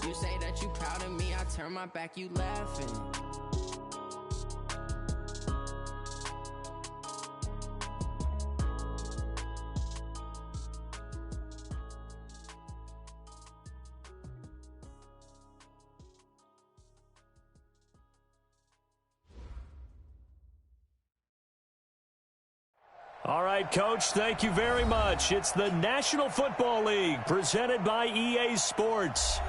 You say that you proud of me, I turn my back, you laughing. All right, Coach, thank you very much. It's the National Football League presented by EA Sports.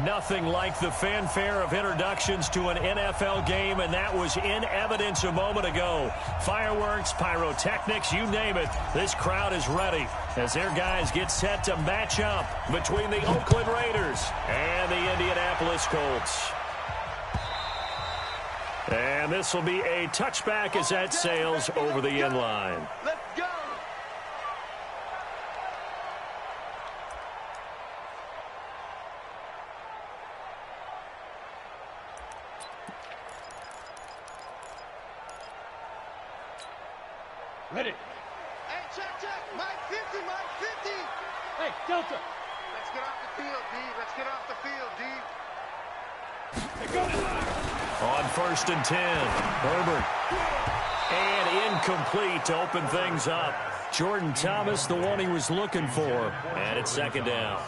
Nothing like the fanfare of introductions to an NFL game, and that was in evidence a moment ago. Fireworks, pyrotechnics, you name it. This crowd is ready as their guys get set to match up between the Oakland Raiders and the Indianapolis Colts. And this will be a touchback as that sails over the end line. Let's go. Ready. Hey, check. Mike 50, Mike 50. Hey, Delta. Let's get off the field, D. Let's get off the field, D. Hey, go. On 1st and 10, Herbert. And incomplete to open things up. Jordan Thomas, the one he was looking for. And it's 2nd down.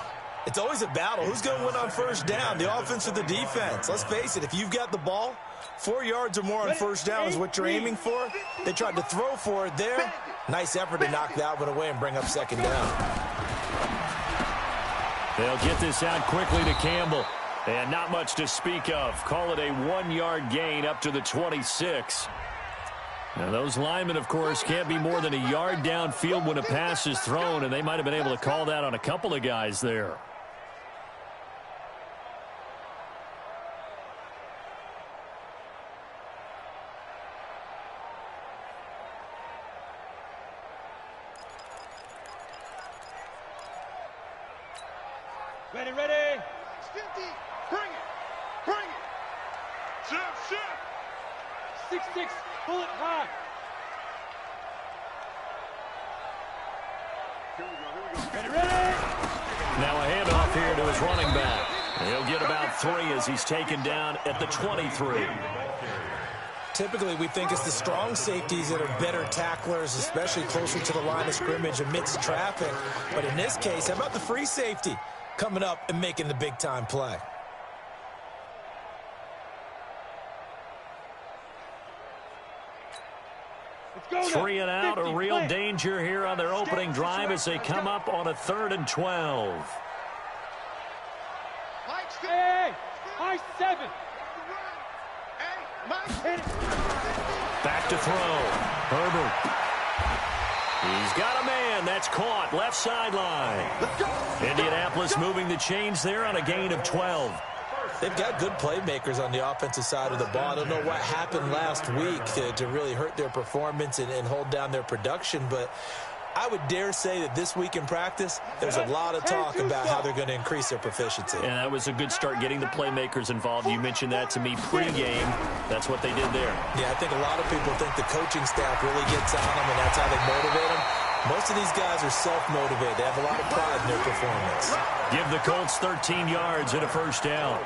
It's always a battle. Who's going to win on 1st down, the offense or the defense? Let's face it, if you've got the ball, 4 yards or more on 1st down is what you're aiming for. They tried to throw for it there. Nice effort to knock that one away and bring up 2nd down. They'll get this out quickly to Campbell. And not much to speak of. Call it a 1-yard gain up to the 26. Now, those linemen, of course, can't be more than a yard downfield when a pass is thrown, and they might have been able to call that on a couple of guys there. Ready. 50. Bring it. Shift. 6-6, pull it high. Here we go. Ready. Now a handoff here to his running back. He'll get about 3 as he's taken down at the 23. Typically, we think it's the strong safeties that are better tacklers, especially closer to the line of scrimmage amidst traffic. But in this case, how about the free safety coming up and making the big-time play? Let's go. 3 and out, 50, a real play. danger here on their opening drive as they come up on a 3rd and 12. Mike's 50. Hey, high 7. Hey, Mike's Hit it. Back to throw. Herbert. He's got a man. That's caught. Left sideline. Indianapolis moving the chains there on a gain of 12. They've got good playmakers on the offensive side of the ball. I don't know what happened last week to really hurt their performance and hold down their production, but I would dare say that this week in practice, there's a lot of talk about how they're going to increase their proficiency. And that was a good start getting the playmakers involved. You mentioned that to me pregame. That's what they did there. Yeah, I think a lot of people think the coaching staff really gets on them, and that's how they motivate them. Most of these guys are self-motivated. They have a lot of pride in their performance. Give the Colts 13 yards and a 1st down.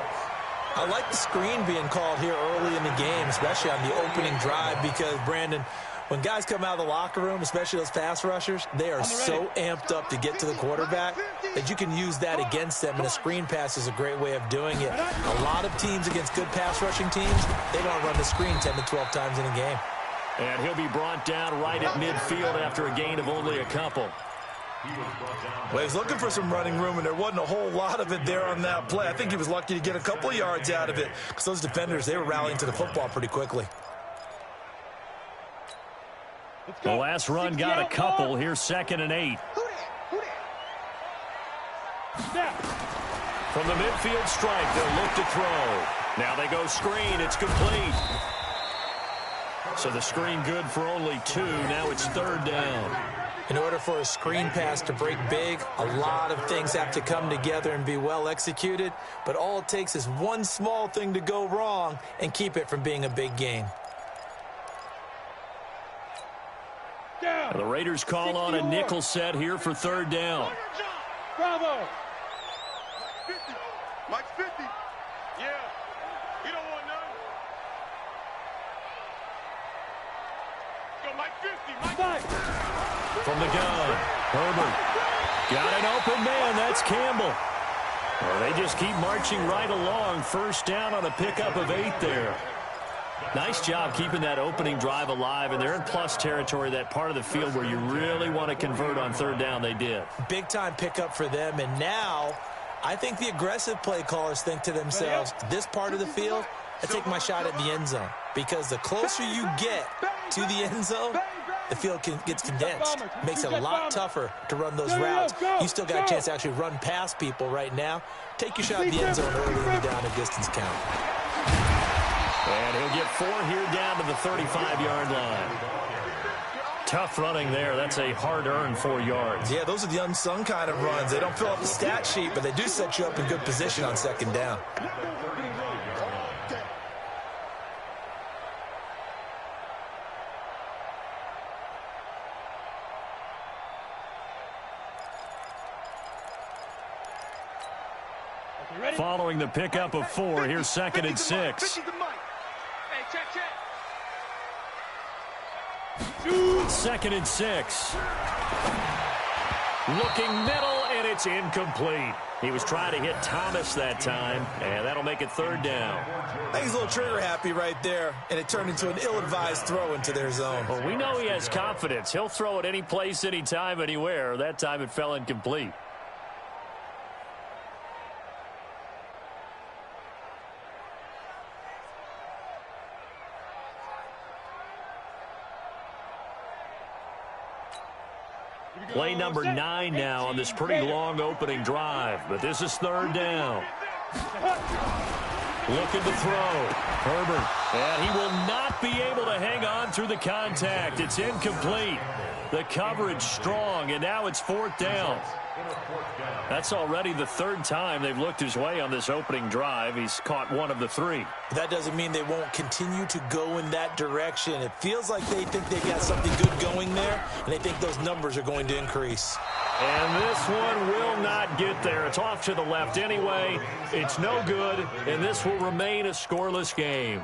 I like the screen being called here early in the game, especially on the opening drive, because, Brandon, when guys come out of the locker room, especially those pass rushers, they are so amped up to get to the quarterback that you can use that against them, and a screen pass is a great way of doing it. A lot of teams against good pass rushing teams, they want to run the screen 10 to 12 times in a game. And he'll be brought down right at midfield after a gain of only a couple. Well, he was looking for some running room, and there wasn't a whole lot of it there on that play. I think he was lucky to get a couple of yards out of it because those defenders, they were rallying to the football pretty quickly. The last run got a couple. Here's 2nd and 8. From the midfield stripe, they'll look to throw. Now they go screen. It's complete. So the screen good for only 2. Now it's 3rd down. In order for a screen pass to break big, a lot of things have to come together and be well executed, but all it takes is one small thing to go wrong and keep it from being a big gain. The Raiders call on a nickel set here for 3rd down. Bravo. 50. Mike's 50. Yeah. You don't want none. Go, Mike 50. Mike 50. From the gun, Herbert. Got an open man. That's Campbell. Well, they just keep marching right along. First down on a pickup of 8 there. Nice job keeping that opening drive alive, and they're in plus territory, that part of the field where you really want to convert on third down. They did. Big-time pickup for them, and now I think the aggressive play callers think to themselves, this part of the field, I take my shot at the end zone, because the closer you get to the end zone, the field gets condensed. Makes it a lot tougher to run those routes. You still got a chance to actually run past people right now. Take your shot at the end zone early in the down and distance count. And he'll get 4 here down to the 35-yard line. Tough running there. That's a hard-earned 4 yards. Yeah, those are the unsung kind of runs. They don't fill up the stat sheet, but they do set you up in good position on second down. Following the pickup of 4, here's 2nd and 6. Hey, check. 2nd and 6. Looking middle, and it's incomplete. He was trying to hit Thomas that time, and that'll make it 3rd down. I think he's a little trigger happy right there, and it turned into an ill-advised throw into their zone. Well, we know he has confidence. He'll throw it any place, anytime, anywhere. That time it fell incomplete. Play number 9 now on this pretty long opening drive. But this is 3rd down. Looking to throw. Herbert. And he will not be able to hang on through the contact. It's incomplete. The coverage strong, and now it's 4th down. That's already the 3rd time they've looked his way on this opening drive. He's caught 1 of the 3. That doesn't mean they won't continue to go in that direction. It feels like they think they've got something good going there, and they think those numbers are going to increase. And this one will not get there. It's off to the left anyway. It's no good, and this will remain a scoreless game.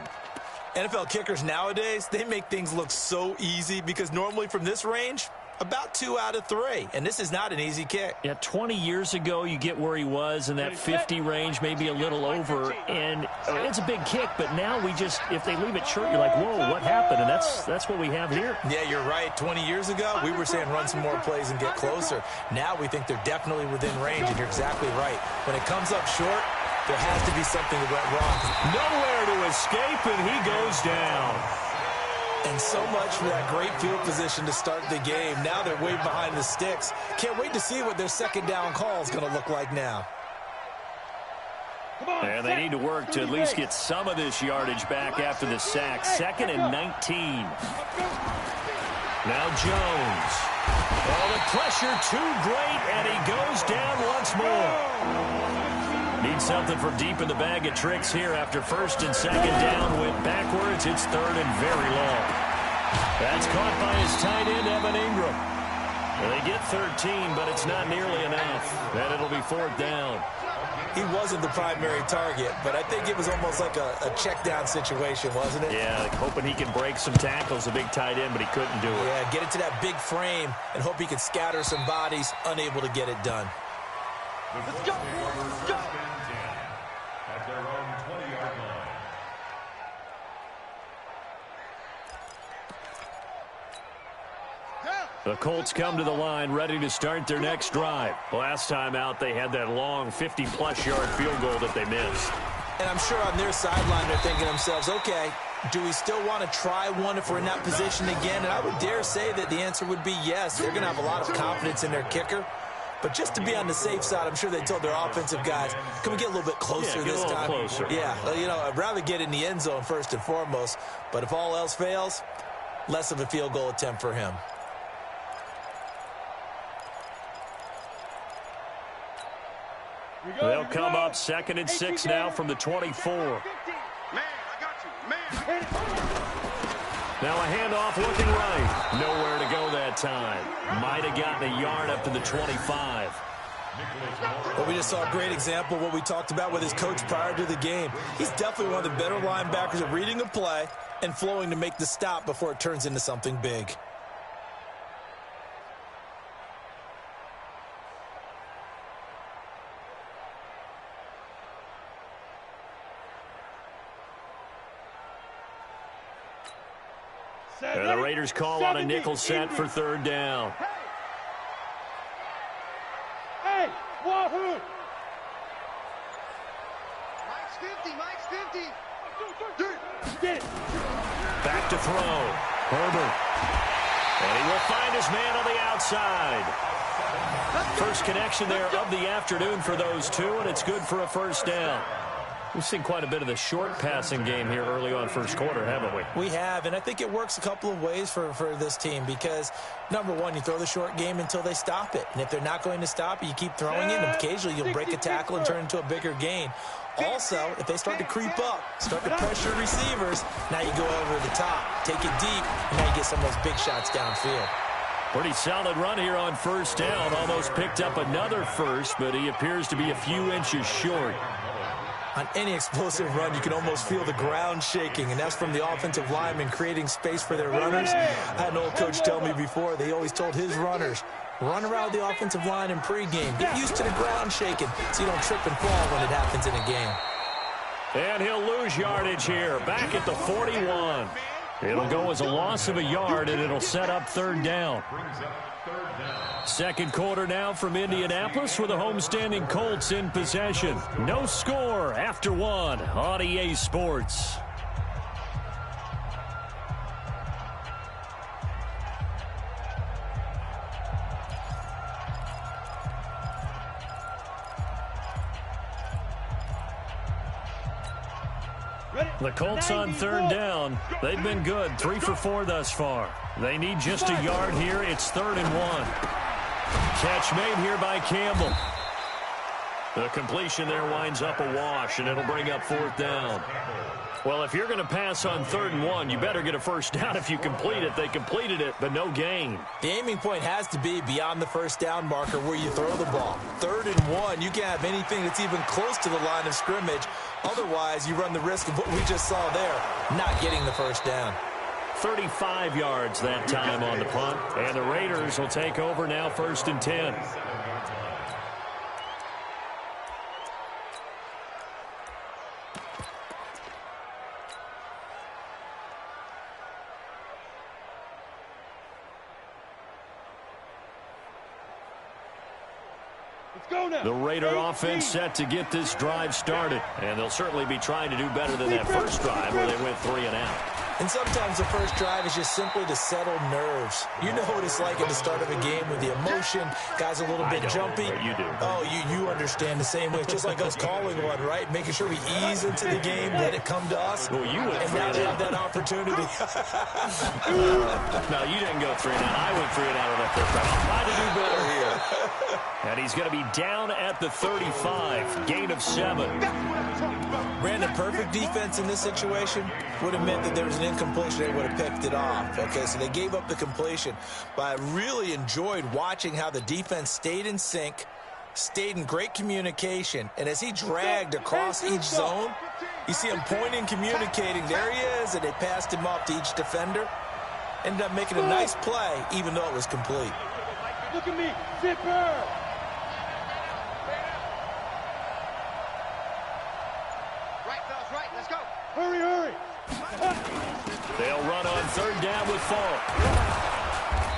NFL kickers nowadays, they make things look so easy because normally from this range, about 2 out of 3, and this is not an easy kick. Yeah, 20 years ago, you get where he was in that 50 range, maybe a little over, and it's a big kick, but now we just, if they leave it short, you're like, whoa, what happened? And that's what we have here. Yeah, you're right. 20 years ago, we were saying run some more plays and get closer. Now we think they're definitely within range, and you're exactly right. When it comes up short, there has to be something that went wrong. Nowhere to escape, and he goes down. And so much for that great field position to start the game. Now they're way behind the sticks. Can't wait to see what their second down call is going to look like now. And they need to work to at least get some of this yardage back after the sack. 2nd and 19. Now Jones. Oh, the pressure too great, and he goes down once more. Need something from deep in the bag of tricks here after 1st and 2nd down. Went backwards. It's 3rd and very long. That's caught by his tight end, Evan Ingram. And they get 13, but it's not nearly enough. And it'll be 4th down. He wasn't the primary target, but I think it was almost like a check down situation, wasn't it? Yeah, hoping he can break some tackles, a big tight end, but he couldn't do it. Yeah, get into that big frame and hope he can scatter some bodies, unable to get it done. Let's go. Let's go. At their own 20-yard line. The Colts come to the line ready to start their next drive. Last time out, they had that long 50-plus yard field goal that they missed. And I'm sure on their sideline they're thinking to themselves, okay, do we still want to try one if we're in that position again? And I would dare say that the answer would be yes. They're going to have a lot of confidence in their kicker. But just to be on the safe side, I'm sure they told their offensive guys, can we get a little bit closer this time? Closer. Yeah, you know, I'd rather get in the end zone first and foremost. But if all else fails, less of a field goal attempt for him. They'll come up 2nd and 6 now from the 24. Man, I got you. Man. Now a handoff looking right. Nowhere to go that time. Might have gotten a yard up to the 25. Well, we just saw a great example of what we talked about with his coach prior to the game. He's definitely one of the better linebackers at reading a play and flowing to make the stop before it turns into something big. And the Raiders call on a nickel set for third down. Hey, Wahoo! Mike's 50. Get it. Back to throw. Herbert. And he will find his man on the outside. First connection there of the afternoon for those two, and it's good for a first down. We've seen quite a bit of the short passing game here early on first quarter, haven't we? We have, and I think it works a couple of ways for this team because, number one, you throw the short game until they stop it. And if they're not going to stop it, you keep throwing it, and occasionally you'll break a tackle and turn it into a bigger gain. Also, if they start to creep up, start to pressure receivers, now you go over the top, take it deep, and now you get some of those big shots downfield. Pretty solid run here on first down. Almost picked up another first, but he appears to be a few inches short. On any explosive run, you can almost feel the ground shaking, and that's from the offensive linemen creating space for their runners. I had an old coach tell me before, they always told his runners, run around the offensive line in pregame. Get used to the ground shaking so you don't trip and fall when it happens in a game. And he'll lose yardage here, back at the 41. It'll go as a loss of a yard, and it'll set up third down. Second quarter now from Indianapolis with the homestanding Colts in possession. No score after one on EA Sports. The Colts on third down. They've been good, 3 for 4 thus far. They need just a yard here. It's 3rd and 1. Catch made here by Campbell. The completion there winds up a wash, and it'll bring up 4th down. Well, if you're going to pass on 3rd and 1, you better get a first down if you complete it. They completed it, but no gain. The aiming point has to be beyond the first down marker where you throw the ball. 3rd and 1, you can't have anything that's even close to the line of scrimmage. Otherwise, you run the risk of what we just saw there, not getting the first down. 35 yards that time on the punt, and the Raiders will take over now 1st and 10. The Raider offense set to get this drive started, and they'll certainly be trying to do better than that first drive where they went 3 and out. And sometimes the first drive is just simply to settle nerves. You know what it's like at the start of a game with the emotion. Guys a little bit jumpy. You do. Oh, you understand the same way. It's just like us calling one, right? Making sure we ease into the game, let it come to us. Well, you went 3 and now and they out. have that opportunity. No, you didn't go 3 and out. I went 3 and out on that first drive. I'll try to do better here. And he's going to be down at the 35. Gain of 7. Brandon, perfect defense in this situation would have meant that there was an incompletion. They would have picked it off. Okay, so they gave up the completion. But I really enjoyed watching how the defense stayed in sync, stayed in great communication. And as he dragged across each zone, you see him pointing, communicating. There he is, and they passed him off to each defender. Ended up making a nice play, even though it was complete. Look at me, zipper! Hurry, hurry! They'll run on 3rd down with Falk.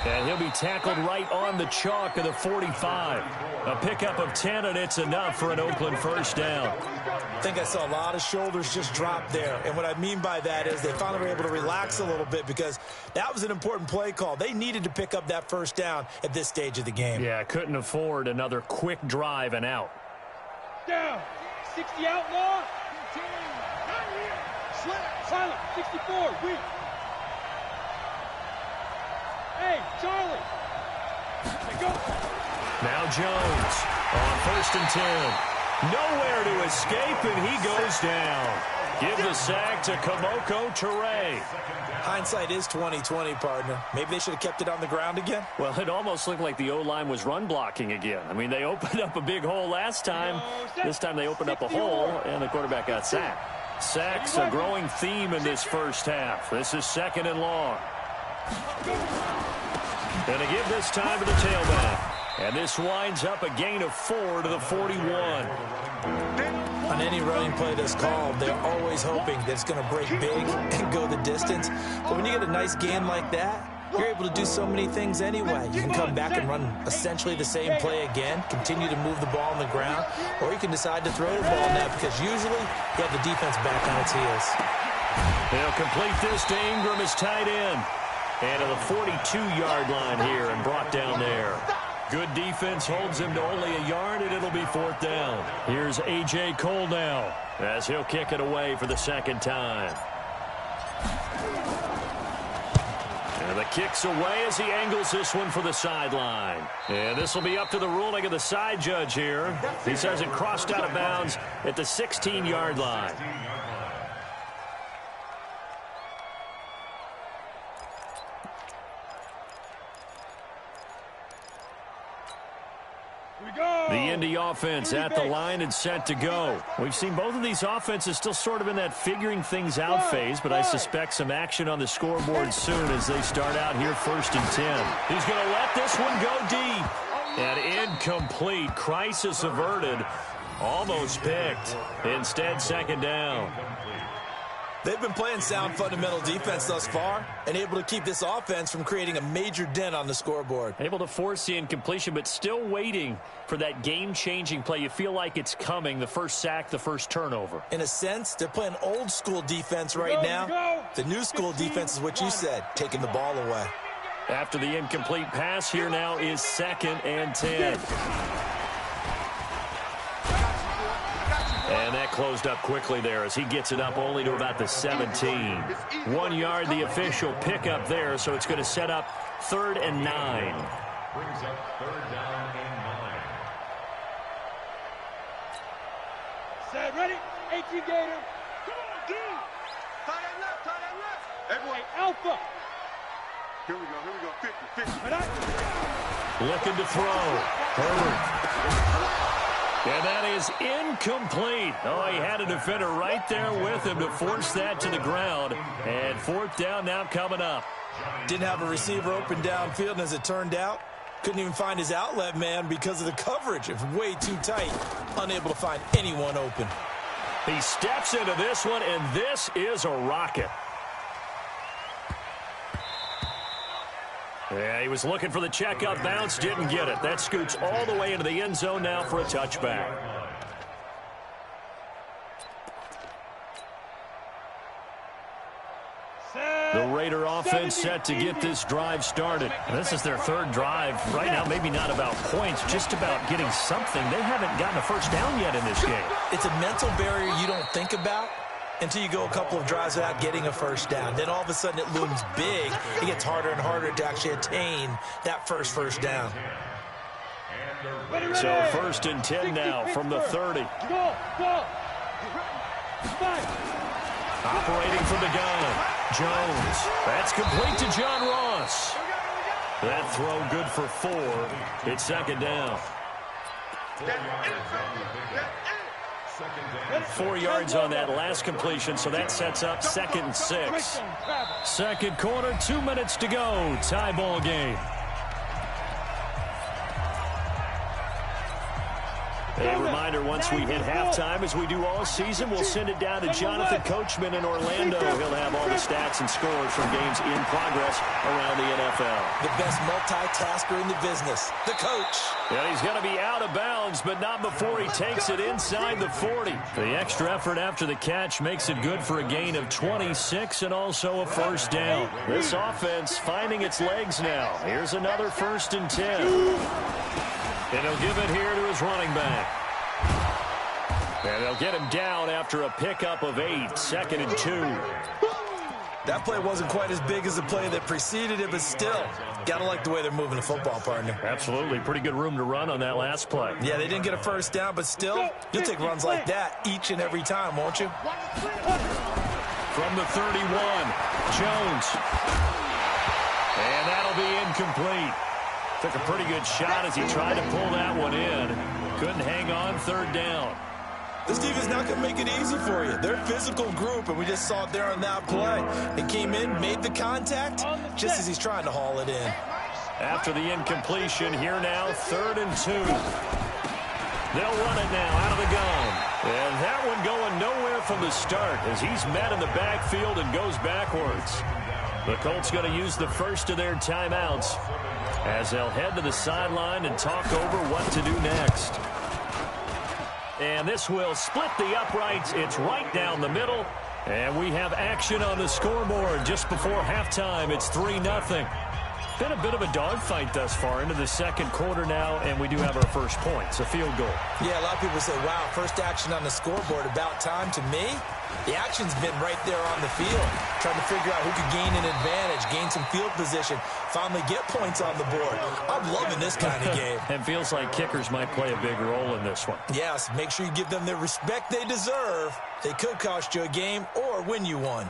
And he'll be tackled right on the chalk of the 45. A pickup of 10, and it's enough for an Oakland first down. I think I saw a lot of shoulders just drop there. And what I mean by that is they finally were able to relax a little bit because that was an important play call. They needed to pick up that first down at this stage of the game. Yeah, couldn't afford another quick drive and out. Down! 60 outlaw! Silent, 64, weak. Hey, Charlie. Go. Now Jones on 1st and 10. Nowhere to escape, and he goes down. Give the sack to Kamoko Toure. Hindsight is 20/20, partner. Maybe they should have kept it on the ground again. Well, it almost looked like the O-line was run blocking again. I mean, they opened up a big hole last time. This time they opened up a hole, and the quarterback got sacked. Sacks a growing theme in this first half. This is 2nd and long. Going to give this time to the tailback. And this winds up a gain of 4 to the 41. On any running play that's called, they're always hoping that it's going to break big and go the distance. But when you get a nice gain like that, you're able to do so many things anyway. You can come back and run essentially the same play again, continue to move the ball on the ground, or you can decide to throw the ball now because usually you have the defense back on its heels. They'll complete this to Ingram as tight end. And to the 42-yard line here and brought down there. Good defense holds him to only a yard, and it'll be 4th down. Here's A.J. Cole now as he'll kick it away for the 2nd time. And the kick's away as he angles this one for the sideline. And this will be up to the ruling of the side judge here. He says it crossed out of bounds at the 16-yard line. The Indy offense at the line and set to go. We've seen both of these offenses still sort of in that figuring things out phase, but I suspect some action on the scoreboard soon as they start out here 1st and 10. He's going to let this one go deep. And incomplete. Crisis averted. Almost picked. Instead, 2nd down. They've been playing sound fundamental defense thus far and able to keep this offense from creating a major dent on the scoreboard. Able to force the incompletion, but still waiting for that game-changing play. You feel like it's coming, the first sack, the first turnover. In a sense, they're playing old-school defense right now. The new-school defense is what you said, taking the ball away. After the incomplete pass, here now is 2nd and 10. And that closed up quickly there as he gets it up only to about the 17. 1 yard, the official pickup there, so it's going to set up 3rd and 9. Brings up 3rd down and 9. Set, ready? 18 Gator. Come on, dude. Tie that left. Everyone, Alpha. Here we go. 50. Looking to throw. Herbert. And that is incomplete. Oh, he had a defender right there with him to force that to the ground. And 4th down now coming up. Didn't have a receiver open downfield, and as it turned out, couldn't even find his outlet man because of the coverage. It was way too tight, unable to find anyone open. He steps into this one, and this is a rocket. Yeah, he was looking for the checkout bounce, didn't get it. That scoots all the way into the end zone now for a touchback. The Raider offense set to get this drive started. This is their 3rd drive. Right now, maybe not about points, just about getting something. They haven't gotten a first down yet in this game. It's a mental barrier you don't think about until you go a couple of drives without getting a first down. Then all of a sudden it looms big. It gets harder and harder to actually attain that first down. So 1st and 10 now from the 30. Operating from the gun. Jones. That's complete to John Ross. That throw good for 4. It's 2nd down. 4 yards on that last completion, so that sets up 2nd and 6. 2nd quarter, 2 minutes to go. Tie ball game. A reminder, once we hit halftime, as we do all season, we'll send it down to Jonathan Coachman in Orlando. He'll have all the stats and scores from games in progress around the NFL. The best multitasker in the business, the coach. Yeah, he's going to be out of bounds, but not before he takes it inside the 40. The extra effort after the catch makes it good for a gain of 26 and also a first down. This offense finding its legs now. Here's another 1st and 10. And he'll give it here to his running back. And they'll get him down after a pickup of 8. 2nd and 2. That play wasn't quite as big as the play that preceded it, but still, got to like the way they're moving the football, partner. Absolutely. Pretty good room to run on that last play. Yeah, they didn't get a first down, but still, you'll take runs like that each and every time, won't you? From the 31, Jones. And that'll be incomplete. Took a pretty good shot as he tried to pull that one in. Couldn't hang on, third down. This defense not going to make it easy for you. They're a physical group, and we just saw it there on that play. They came in, made the contact, just as he's trying to haul it in. After the incompletion, here now, 3rd and 2. They'll run it now out of the gun. And that one going nowhere from the start as he's met in the backfield and goes backwards. The Colts going to use the first of their timeouts as they'll head to the sideline and talk over what to do next. And this will split the uprights. It's right down the middle. And we have action on the scoreboard just before halftime. It's 3-0. Been a bit of a dogfight thus far into the second quarter now, and we do have our first points, a field goal. Yeah, a lot of people say, wow, first action on the scoreboard, about time. To me, the action's been right there on the field, trying to figure out who could gain an advantage, gain some field position, finally get points on the board. I'm loving this kind of game. And feels like kickers might play a big role in this one. Yes, make sure you give them the respect they deserve. They could cost you a game or win you one.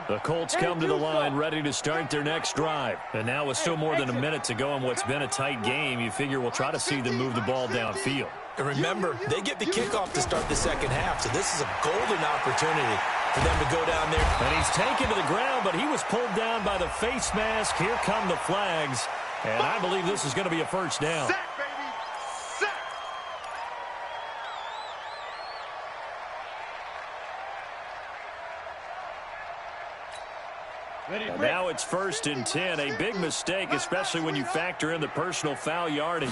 The Colts come to the line ready to start their next drive. And now with still more than a minute to go in what's been a tight game, you figure we'll try to see them move the ball downfield. And remember, they get the kickoff to start the second half, so this is a golden opportunity for them to go down there. And he's taken to the ground, but he was pulled down by the face mask. Here come the flags. And I believe this is going to be a first down. Sack, baby. Sack. And now it's 1st and 10. A big mistake, especially when you factor in the personal foul yardage.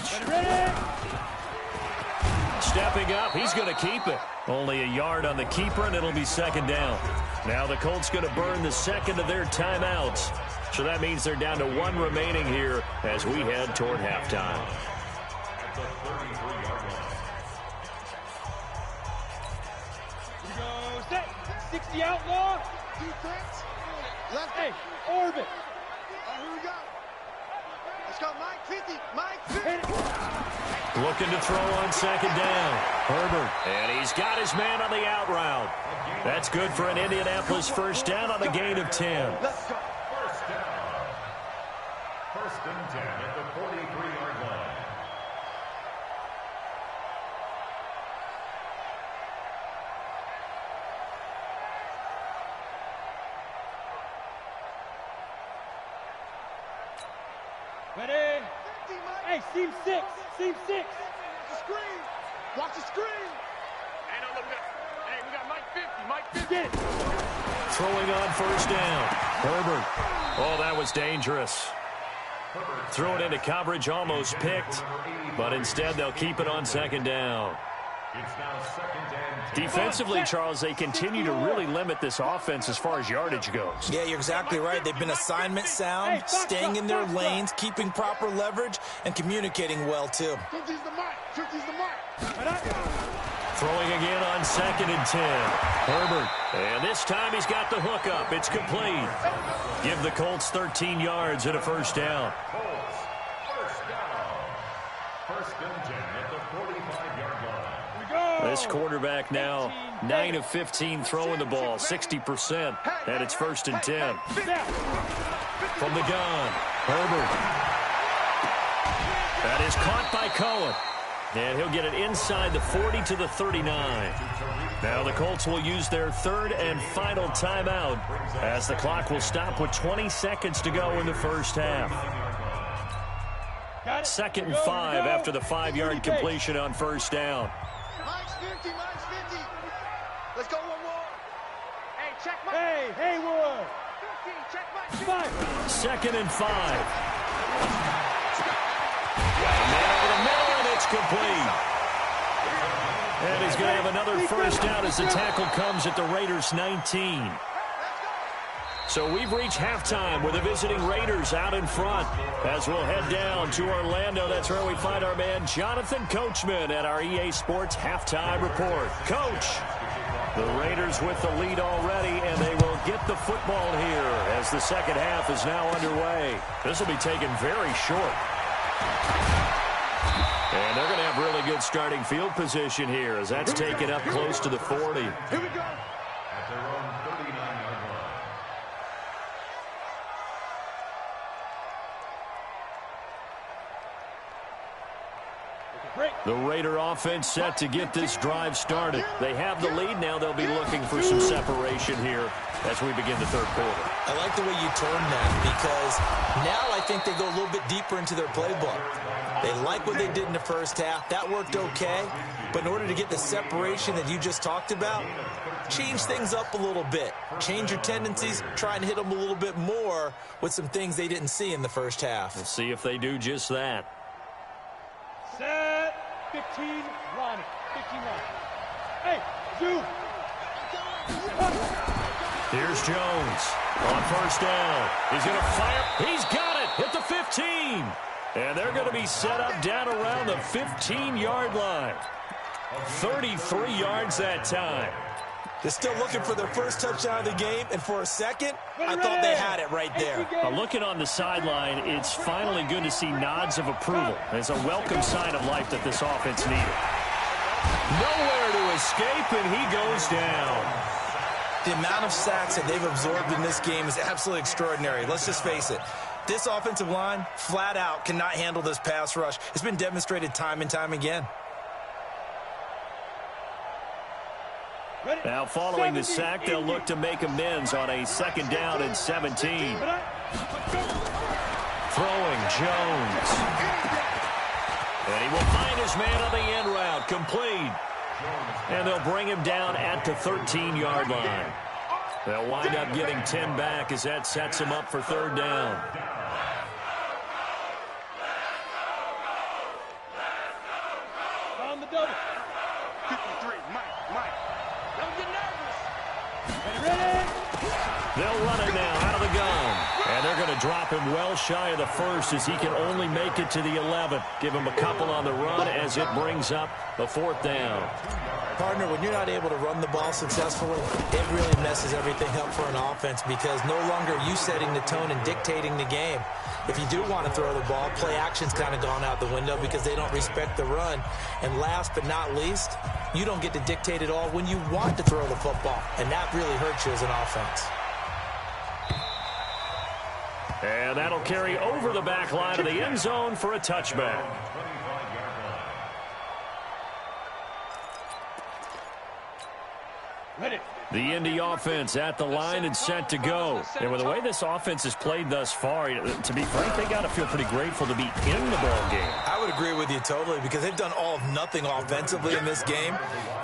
Stepping up, he's going to keep it. Only a yard on the keeper, and it'll be second down. Now the Colts going to burn the second of their timeouts. So that means they're down to 1 remaining here as we head toward halftime. At the 33-yard line. Here we go. Set. 60 outlaw. Defense. Left. Hey, orbit. Here we go. Let's go, Mike 50. Mike 50. Looking to throw on second down. Herbert. And he's got his man on the out route. That's good for an Indianapolis first down on the gain of 10. Let's go. First down. 1st and 10 at the 43-yard line. Ready? 50, Mike. Hey, seam 6. Seam 6. Watch the screen. Watch the screen. Hey, no, look at that. Hey, we got Mike 50. Mike 50. Get it. Throwing on first down. Herbert. Oh, that was dangerous. Threw it into coverage, almost picked. But instead, they'll keep it on second down. It's now 2nd and 10. Defensively, Charles, they continue to really limit this offense as far as yardage goes. Yeah, you're exactly right. They've been assignment sound, staying in their lanes, keeping proper leverage, and communicating well, too. 50's the Mike. 50's the Mike. Throwing again on 2nd and 10. Herbert. And this time he's got the hook up. It's complete. Give the Colts 13 yards and a first down. Colts, first down. 1st and 10 at the 45-yard line. This quarterback now 9 of 15 throwing the ball, 60%. And it's 1st and 10. From the gun, Herbert. That is caught by Cohen. And he'll get it inside the 40 to the 39. Now the Colts will use their 3rd and final timeout as the clock will stop with 20 seconds to go in the first half. 2nd and 5 after the 5-yard completion on first down. Mike's 50. Mike's 50. Let's go one more. Hey, check Mike. Hey, Haywood. 50. Check Mike 50. 2nd and 5. Over the middle, and it's complete. And he's going to have another first down as the tackle comes at the Raiders' 19. So we've reached halftime with the visiting Raiders out in front. As we'll head down to Orlando, that's where we find our man Jonathan Coachman at our EA Sports Halftime Report. Coach. The Raiders with the lead already, and they will get the football here as the second half is now underway. This will be taken very short. And they're going to have really good starting field position here as that's taken up close to the 40. Here we go. At their own 39-yard line. The Raider offense set to get this drive started. They have the lead now. They'll be looking for some separation here as we begin the third quarter. I like the way you turn that because now I think they go a little bit deeper into their playbook. They like what they did in the first half. That worked okay. But in order to get the separation that you just talked about, change things up a little bit. Change your tendencies. Try and hit them a little bit more with some things they didn't see in the first half. We'll see if they do just that. Set. 15, line it. 15 line. Hey, Zoo. Here's Jones on first down. He's going to fire. He's got it. Hit the 15. And they're going to be set up down around the 15-yard line. 33 yards that time. They're still looking for their first touchdown of the game, and for a second, I thought they had it right there. Looking on the sideline, it's finally good to see nods of approval. It's a welcome sign of life that this offense needed. Nowhere to escape, and he goes down. The amount of sacks that they've absorbed in this game is absolutely extraordinary. Let's just face it. This offensive line, flat out, cannot handle this pass rush. It's been demonstrated time and time again. Now, following the sack, they'll look to make amends on a second down and 17. Throwing Jones. And he will find his man on the end route, complete. And they'll bring him down at the 13-yard line. They'll wind up getting 10 back as that sets him up for third down. On the double. 53, Mike. Don't get nervous. Ready? They'll run it now out of the gun. And they're going to drop him well shy of the first as he can only make it to the 11. Give him a couple on the run as it brings up the fourth down. Partner, when you're not able to run the ball successfully, it really messes everything up for an offense because no longer are you setting the tone and dictating the game. If you do want to throw the ball, play action's kind of gone out the window because they don't respect the run. And last but not least, you don't get to dictate it all when you want to throw the football. And that really hurts you as an offense. And that'll carry over the back line of the end zone for a touchback. Ready. The Indy offense at the line and set to go. And with the way this offense has played thus far, to be frank, they got to feel pretty grateful to be in the ball game. I would agree with you totally because they've done all of nothing offensively in this game,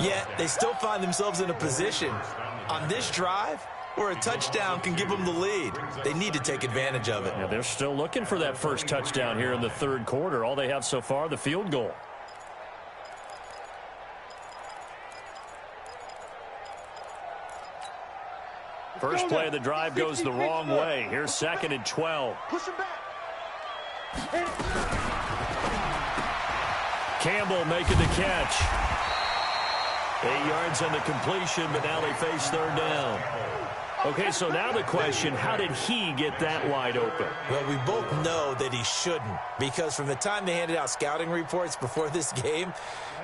yet they still find themselves in a position on this drive where a touchdown can give them the lead. They need to take advantage of it. Yeah, they're still looking for that first touchdown here in the third quarter. All they have so far, the field goal. First play of the drive goes the wrong way. Here's second and 12. Push him back. Campbell making the catch. 8 yards on the completion, but now they face third down. Okay, so now the question, how did he get that wide open? Well, we both know that he shouldn't because from the time they handed out scouting reports before this game,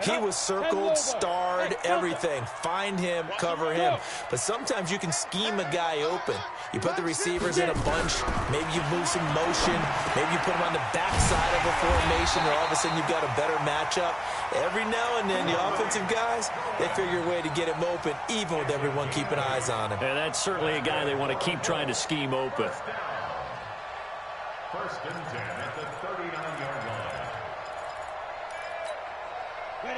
he was circled, starred, everything. Find him, cover him. But sometimes you can scheme a guy open. You put the receivers in a bunch. Maybe you move some motion. Maybe you put them on the backside of a formation, or all of a sudden you've got a better matchup. Every now and then, the offensive guys, they figure a way to get him open, even with everyone keeping eyes on him. And that's certainly a guy they want to keep trying to scheme open. First and 10 at the 39-yard line.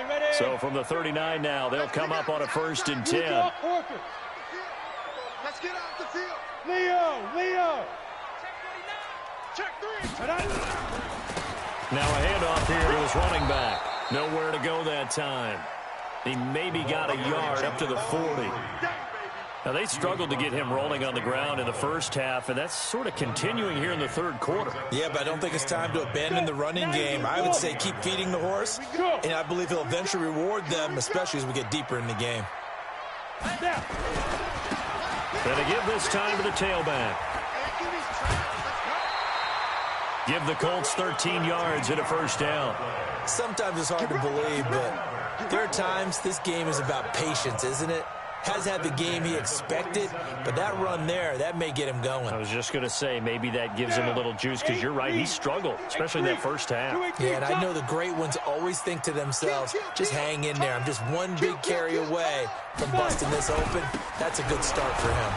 Ready. So from the 39 now, they'll come up on a first and 10. Let's get out the field. Leo. Check 3. Now a handoff here to his running back. Nowhere to go that time. He maybe got a yard up to the 40. Now, they struggled to get him rolling on the ground in the first half, and that's sort of continuing here in the third quarter. Yeah, but I don't think it's time to abandon the running game. I would say keep feeding the horse, and I believe he'll eventually reward them, especially as we get deeper in the game. Now. Gonna give this time to the tailback. Give the Colts 13 yards and a first down. Sometimes it's hard to believe, but there are times this game is about patience, isn't it? Has had the game he expected, but that run there, that may get him going. I was just going to say, maybe that gives him a little juice, because you're right, he struggled, especially in that first half. Yeah, and I know the great ones always think to themselves, just hang in there. I'm just one big carry away from busting this open. That's a good start for him.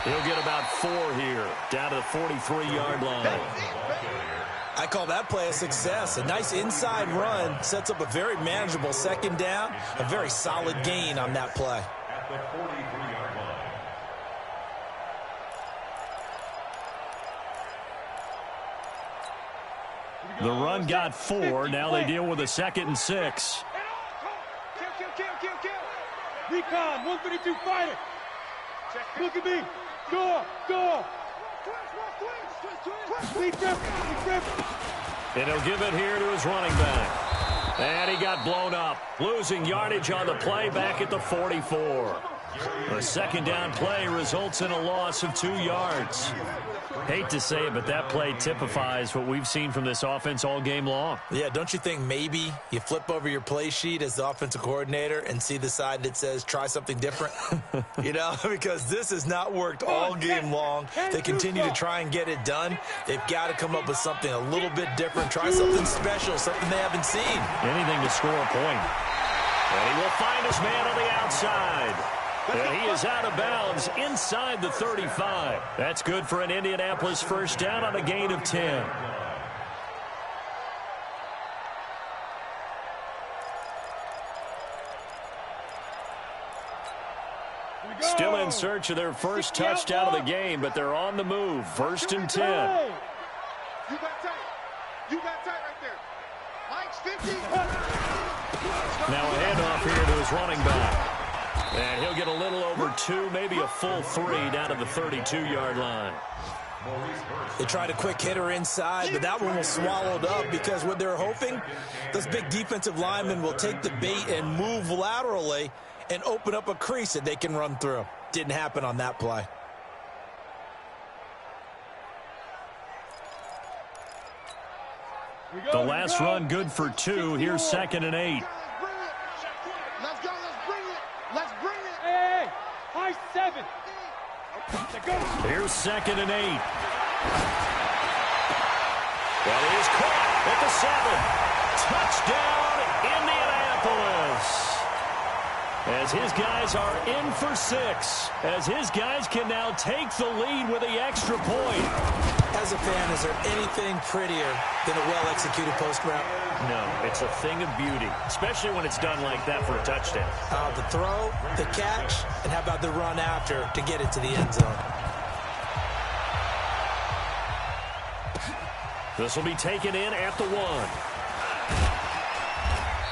He'll get about 4 here, down to the 43-yard line. I call that play a success. A nice inside run sets up a very manageable second down, a very solid gain on that play. At the 43-yard line. The run got 4. Now they deal with a 2nd and 6. Kill. Recon, 132 fighter. Look at me. Go. And he'll give it here to his running back. And he got blown up, losing yardage on the play back at the 44. A second down play results in a loss of 2 yards. Hate to say it, but that play typifies what we've seen from this offense all game long. Yeah, don't you think maybe you flip over your play sheet as the offensive coordinator and see the side that says try something different? You know, because this has not worked all game long. They continue to try and get it done. They've got to come up with something a little bit different. Try something special, something they haven't seen. Anything to score a point. And he will find his man on the outside. And he is out of bounds inside the 35. That's good for an Indianapolis first down on a gain of 10. Still in search of their first touchdown of the game, but they're on the move. 1st and 10. You got tight right there. Mike's 50. Now a handoff here to his running back. And he'll get a little over 2, maybe a full 3 down to the 32-yard line. They tried a quick hitter inside, but that one was swallowed up because what they're hoping, those big defensive linemen will take the bait and move laterally and open up a crease that they can run through. Didn't happen on that play. The last run good for 2. Here's 2nd and 8. Let's go. Let's bring it. Hey, high 7. Here's 2nd and 8. That is caught at the 7. Touchdown, Indianapolis. As his guys are in for 6. As his guys can now take the lead with the extra point. As a fan, is there anything prettier than a well-executed post route? No, it's a thing of beauty, especially when it's done like that for a touchdown. The throw, the catch, and how about the run after to get it to the end zone? This will be taken in at the 1.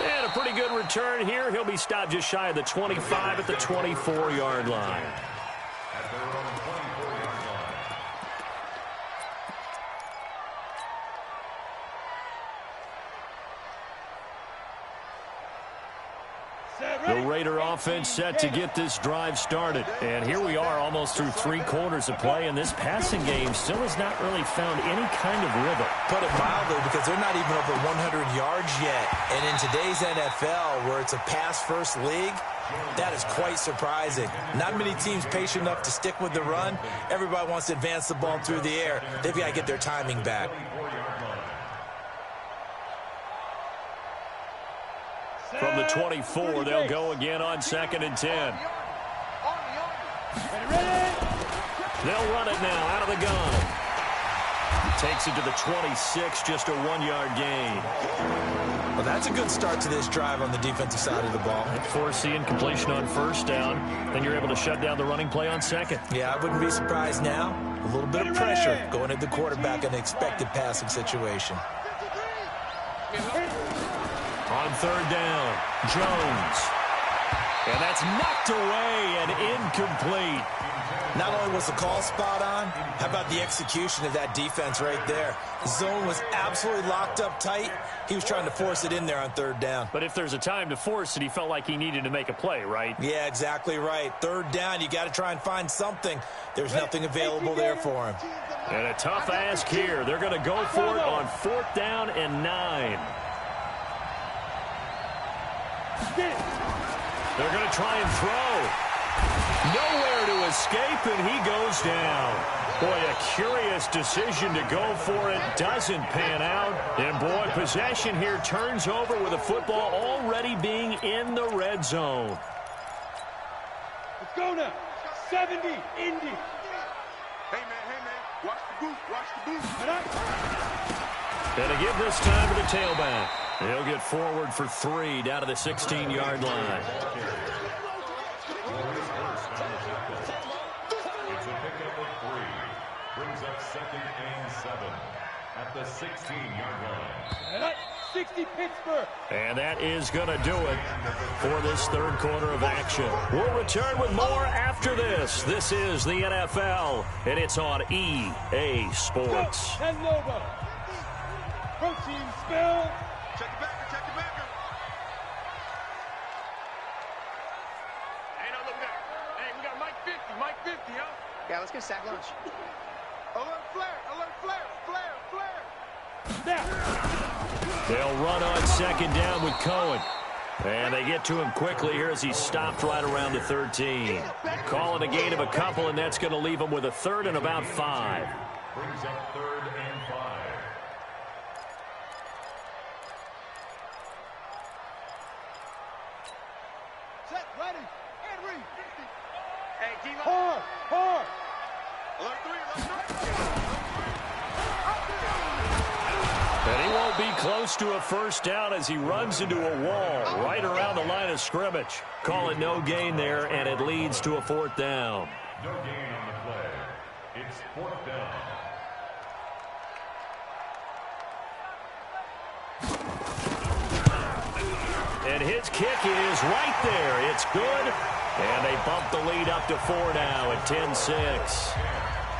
And a pretty good return here. He'll be stopped just shy of the 25 at the 24-yard line. At their own 24-yard line. The Raider offense set to get this drive started. And here we are almost through 3 quarters of play, and this passing game still has not really found any kind of rhythm. Put it mildly, because they're not even over 100 yards yet. And in today's NFL, where it's a pass-first league, that is quite surprising. Not many teams patient enough to stick with the run. Everybody wants to advance the ball through the air. They've got to get their timing back. From the 24, they'll go again on 2nd and 10. They'll run it now out of the gun. Takes it to the 26, just a 1-yard gain. Well, that's a good start to this drive on the defensive side of the ball. Foreseeing completion on 1st down, then you're able to shut down the running play on 2nd. Yeah, I wouldn't be surprised now. A little bit of pressure going at the quarterback in an expected passing situation. On 3rd down, Jones. And that's knocked away and incomplete. Not only was the call spot on, how about the execution of that defense right there? The zone was absolutely locked up tight. He was trying to force it in there on third down. But if there's a time to force it, he felt like he needed to make a play, right? Yeah, exactly right. Third down, you got to try and find something. There's nothing available there for him. And a tough ask here. They're going to go for it on 4th down and 9. They're going to try and throw. Nowhere to escape, and he goes down. Boy, a curious decision to go for it. Doesn't pan out. And, boy, possession here turns over with the football already being in the red zone. Let's go now. 70, Indy. Hey, man, watch the booth. And to give this time to the tailback. He'll get forward for 3 down to the 16-yard line. It's a pickup of 3. Brings up 2nd and 7 at the 16-yard line. 60 Pittsburgh. And that is going to do it for this third quarter of action. We'll return with more after this. This is the NFL, and it's on EA Sports. And Nova. Protein spill. Check it back. Hey, now look at that. Hey, we got Mike 50, huh? Yeah, let's get sack lunch. Alert flare. Now. They'll run on 2nd down with Cohen. And they get to him quickly here as he stopped right around the 13. Call it a gain of a couple, and that's going to leave him with a 3rd and about 5. Brings up 3rd and 5. Set, ready, and read. Hey, D-line. Hard. Alert 3. And he won't be close to a 1st down as he runs into a wall right around the line of scrimmage. Call it no gain there, and it leads to a 4th down. No gain on the play. It's 4th down. And his kick is right there. It's good. And they bump the lead up to 4 now at 10-6.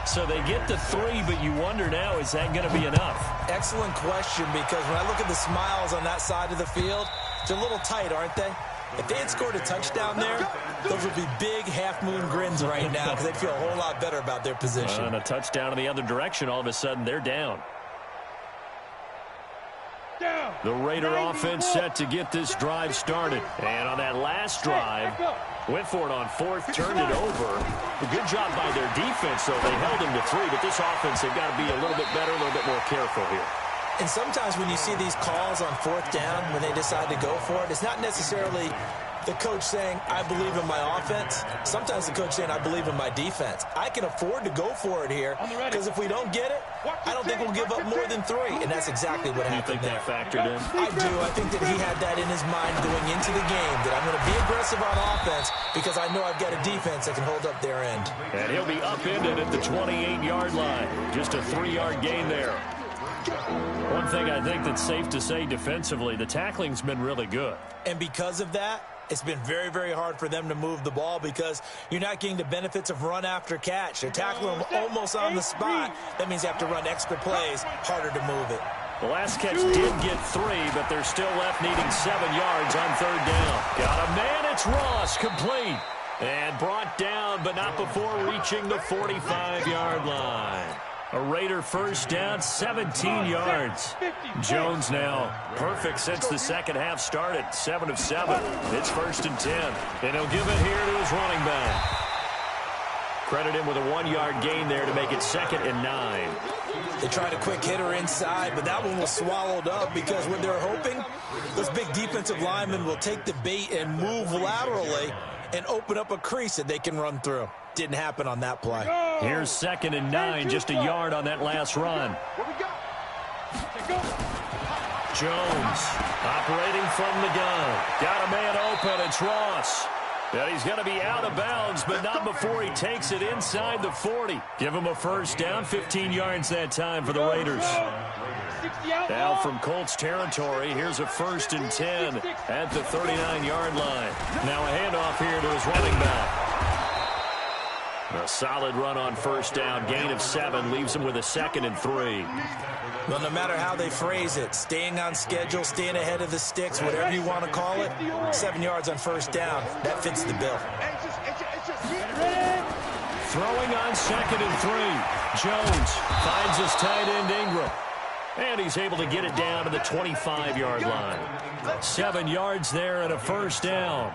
So they get the 3, but you wonder now, is that going to be enough? Excellent question, because when I look at the smiles on that side of the field, they're a little tight, aren't they? If they had scored a touchdown there, those would be big half-moon grins right now because they'd feel a whole lot better about their position. And a touchdown in the other direction, all of a sudden they're down. The Raider offense set to get this drive started. And on that last drive, went for it on 4th, turned it over. A good job by their defense, though. They held him to 3, but this offense, they've got to be a little bit better, a little bit more careful here. And sometimes when you see these calls on 4th down, when they decide to go for it, it's not necessarily the coach saying, I believe in my offense. Sometimes the coach saying, I believe in my defense. I can afford to go for it here because if we don't get it, I don't think we'll give up more than 3. And that's exactly what happened there. You think that factored in? I do. I think that he had that in his mind going into the game, that I'm going to be aggressive on offense because I know I've got a defense that can hold up their end. And he'll be upended at the 28-yard line. Just a 3-yard gain there. One thing I think that's safe to say defensively, the tackling's been really good. And because of that, it's been very, very hard for them to move the ball because you're not getting the benefits of run after catch. They're tackling them almost on the spot. That means they have to run extra plays, harder to move it. The last catch did get 3, but they're still left needing 7 yards on 3rd down. Got a man, it's Ross, complete. And brought down, but not before reaching the 45-yard line. A Raider 1st down, 17 yards. Jones now perfect since the second half started. 7 of 7. It's 1st and 10. And he'll give it here to his running back. Credit him with a 1-yard gain there to make it 2nd and 9. They tried a quick hitter inside, but that one was swallowed up because what they're hoping, those big defensive linemen will take the bait and move laterally and open up a crease that they can run through. Didn't happen on that play. Here's 2nd and 9, just a yard on that last run. Jones operating from the gun. Got a man open, it's Ross. And he's going to be out of bounds, but not before he takes it inside the 40. Give him a 1st down, 15 yards that time for the Raiders. Now from Colts territory, here's a 1st and 10 at the 39-yard line. Now a handoff here to his running back. A solid run on 1st down, gain of 7, leaves him with a 2nd and 3. Well, no matter how they phrase it, staying on schedule, staying ahead of the sticks, whatever you want to call it, 7 yards on 1st down, that fits the bill. Throwing on 2nd and 3. Jones finds his tight end Ingram. And he's able to get it down to the 25-yard line. 7 yards there and a 1st down.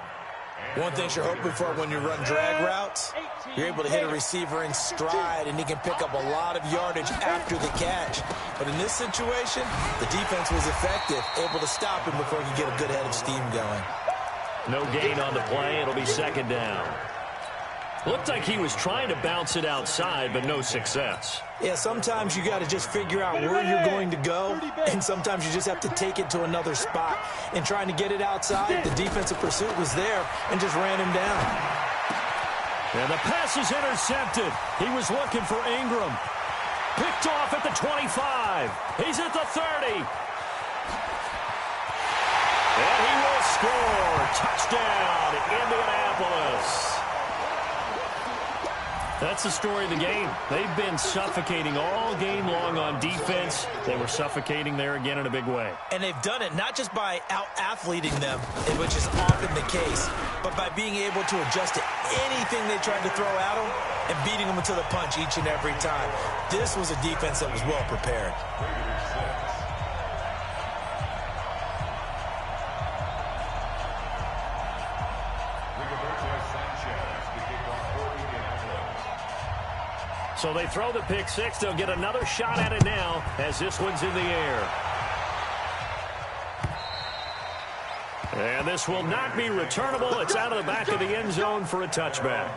One thing you're hoping for when you run drag routes, you're able to hit a receiver in stride, and he can pick up a lot of yardage after the catch. But in this situation, the defense was effective, able to stop him before he could get a good head of steam going. No gain on the play. It'll be 2nd down. Looked like he was trying to bounce it outside, but no success. Yeah, sometimes you got to just figure out where you're going to go, and sometimes you just have to take it to another spot. And trying to get it outside, the defensive pursuit was there and just ran him down. And the pass is intercepted. He was looking for Ingram. Picked off at the 25. He's at the 30. And he will score. Touchdown, Indianapolis. That's the story of the game. They've been suffocating all game long on defense. They were suffocating there again in a big way. And they've done it not just by out-athleting them, which is often the case, but by being able to adjust to anything they tried to throw at them and beating them to the punch each and every time. This was a defense that was well prepared. So they throw the pick 6. They'll get another shot at it now as this one's in the air. And this will not be returnable. It's out of the back of the end zone for a touchback.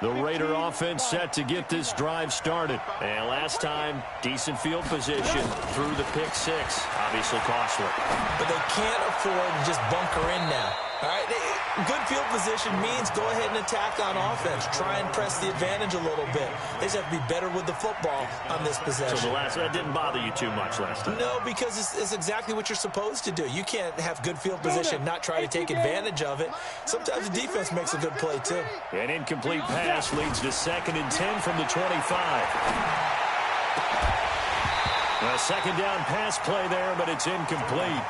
The Raider offense set to get this drive started. And last time, decent field position through the pick 6. Obviously costly. But they can't afford to just bunker in now. All right, good field position means go ahead and attack on offense. Try and press the advantage a little bit. They just have to be better with the football on this possession. So that didn't bother you too much last time? No, because it's exactly what you're supposed to do. You can't have good field position, not try to take advantage of it. Sometimes the defense makes a good play, too. An incomplete pass leads to 2nd and 10 from the 25. A 2nd down pass play there, but it's incomplete.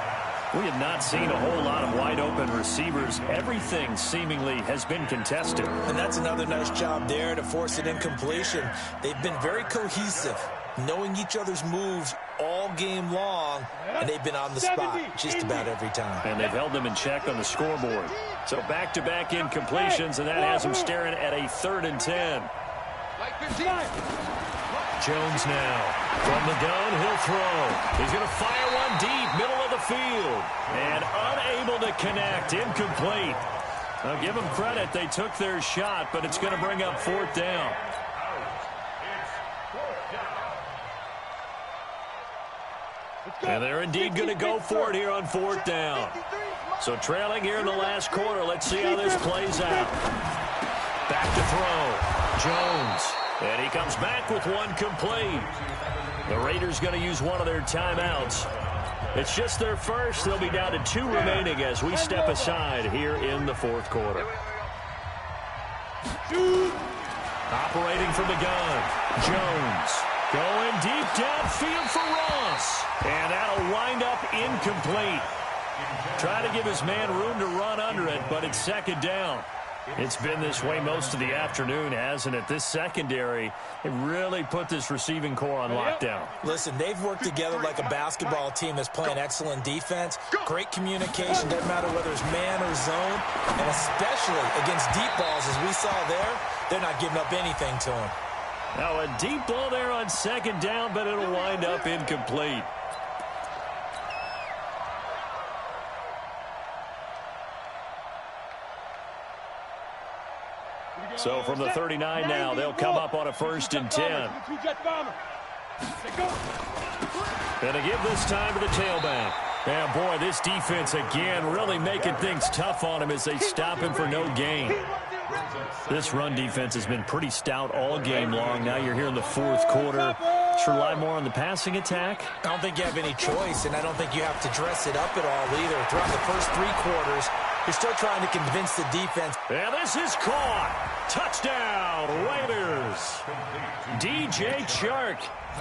We have not seen a whole lot of wide-open receivers. Everything seemingly has been contested. And that's another nice job there to force an incompletion. They've been very cohesive, knowing each other's moves all game long, and they've been on the spot just about every time. And they've held them in check on the scoreboard. So back-to-back incompletions, and that has them staring at a 3rd and 10. Jones now. From the gun, he'll throw. He's going to fire one deep, middle of the field. And unable to connect, incomplete. Now give them credit, they took their shot, but it's going to bring up 4th down. And they're indeed going to go for it here on 4th down. So trailing here in the last quarter, let's see how this plays out. Back to throw. Jones. And he comes back with one complete. The Raiders going to use one of their timeouts. It's just their first. They'll be down to 2 remaining as we step aside here in the 4th quarter. Operating from the gun. Jones going deep downfield for Ross. And that'll wind up incomplete. Try to give his man room to run under it, but it's 2nd down. It's been this way most of the afternoon, hasn't it? This secondary, it really put this receiving core on lockdown. Listen, they've worked together like a basketball team that's playing excellent defense. Great communication, doesn't matter whether it's man or zone. And especially against deep balls, as we saw there, they're not giving up anything to them. Now a deep ball there on 2nd down, but it'll wind up incomplete. So from the 39 now, they'll come up on a 1st and 10. And to give this time to the tailback. Yeah, boy, this defense again really making things tough on him as they stop him for no gain. This run defense has been pretty stout all game long. Now you're here in the fourth quarter. Should rely more on the passing attack? I don't think you have any choice, and I don't think you have to dress it up at all either. Throughout the first three quarters, you're still trying to convince the defense. And this is caught. Touchdown, Raiders. DJ Chark,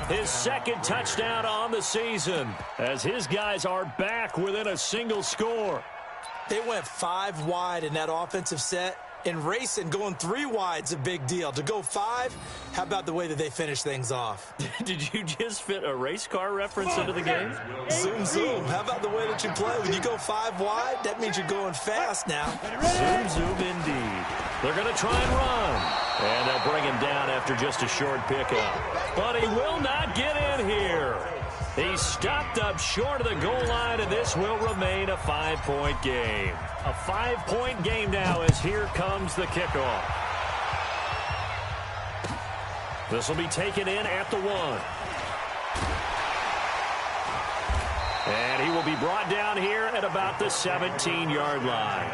his second touchdown on the season, as his guys are back within a single score. They went 5 wide in that offensive set. And racing, going 3 wide's a big deal. To go 5, how about the way that they finish things off? Did you just fit a race car reference into the game? Zoom, zoom. How about the way that you play? When you go 5 wide, that means you're going fast now. Zoom, zoom indeed. They're going to try and run. And they'll bring him down after just a short pickup. But he will not get in here. He stopped up short of the goal line, and this will remain a 5-point game. A 5-point game now as here comes the kickoff. This will be taken in at the 1. And he will be brought down here at about the 17-yard line.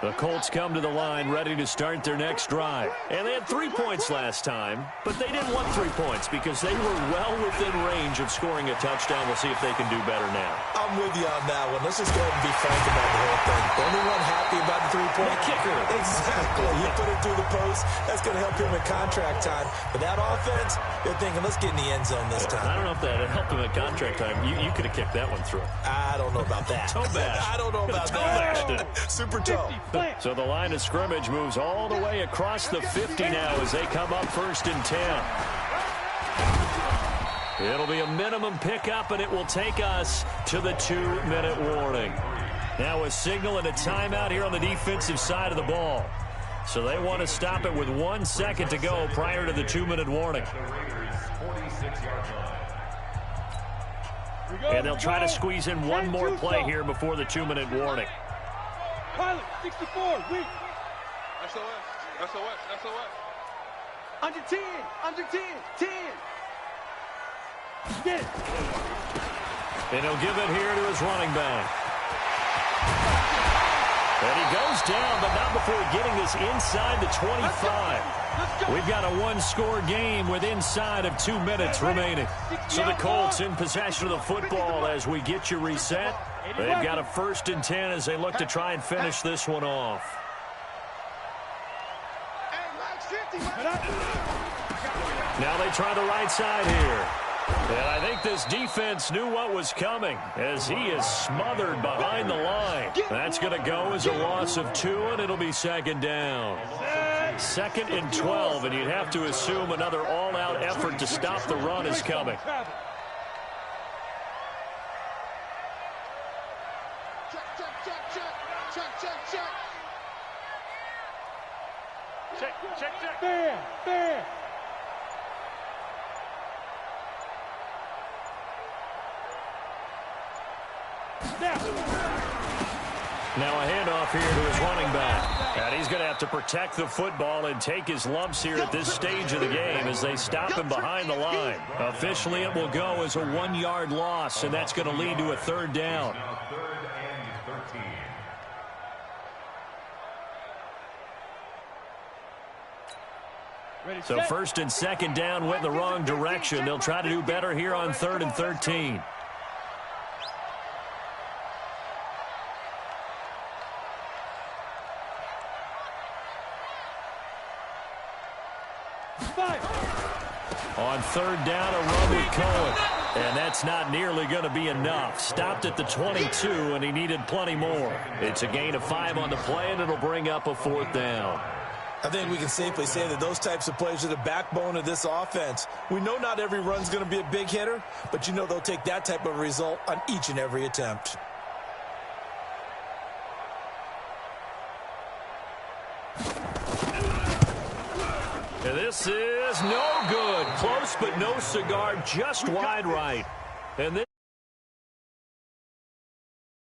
The Colts come to the line ready to start their next drive. And they had 3 points last time, but they didn't want 3 points because they were well within range of scoring a touchdown. We'll see if they can do better now. I'm with you on that one. Let's just go ahead and be frank about the whole thing. The only one happy about the 3-point kicker. Exactly. You put it through the post. That's going to help him in contract time. But that offense, they're thinking, let's get in the end zone this time. I don't know if that helped him in contract time. You could have kicked that one through. I don't know about that. Toe bash. I don't know about that. Super toe. So the line of scrimmage moves all the way across the 50 now as they come up 1st and 10. It'll be a minimum pickup, and it will take us to the 2-minute warning. Now a signal and a timeout here on the defensive side of the ball. So they want to stop it with 1 second to go prior to the 2-minute warning. And they'll try to squeeze in one more play here before the 2-minute warning. Pilot, 64, weak. SOS, SOS, SOS. Under 10, 10. Get it. And he'll give it here to his running back. And he goes down, but not before getting this inside the 25. We've got a 1-score game with inside of 2 minutes remaining. So the Colts in possession of the football as we get you reset. They've got a 1st and 10 as they look to try and finish this one off. Now they try the right side here. And I think this defense knew what was coming as he is smothered behind the line. That's going to go as a loss of 2, and it'll be 2nd down. 2nd and 12, and you'd have to assume another all-out effort to stop the run is coming. Check. Fair. Now a handoff here to his running back. And he's going to have to protect the football and take his lumps here at this stage of the game as they stop him behind the line. Officially, it will go as a 1-yard loss, and that's going to lead to a 3rd down. So 1st and 2nd down went in the wrong direction. They'll try to do better here on 3rd and 13. On 3rd down, a run with Cohen. And that's not nearly going to be enough. Stopped at the 22, and he needed plenty more. It's a gain of 5 on the play, and it'll bring up a 4th down. I think we can safely say that those types of plays are the backbone of this offense. We know not every run's going to be a big hitter, but you know they'll take that type of result on each and every attempt. And this is no good. Close, but no cigar, just wide right. And this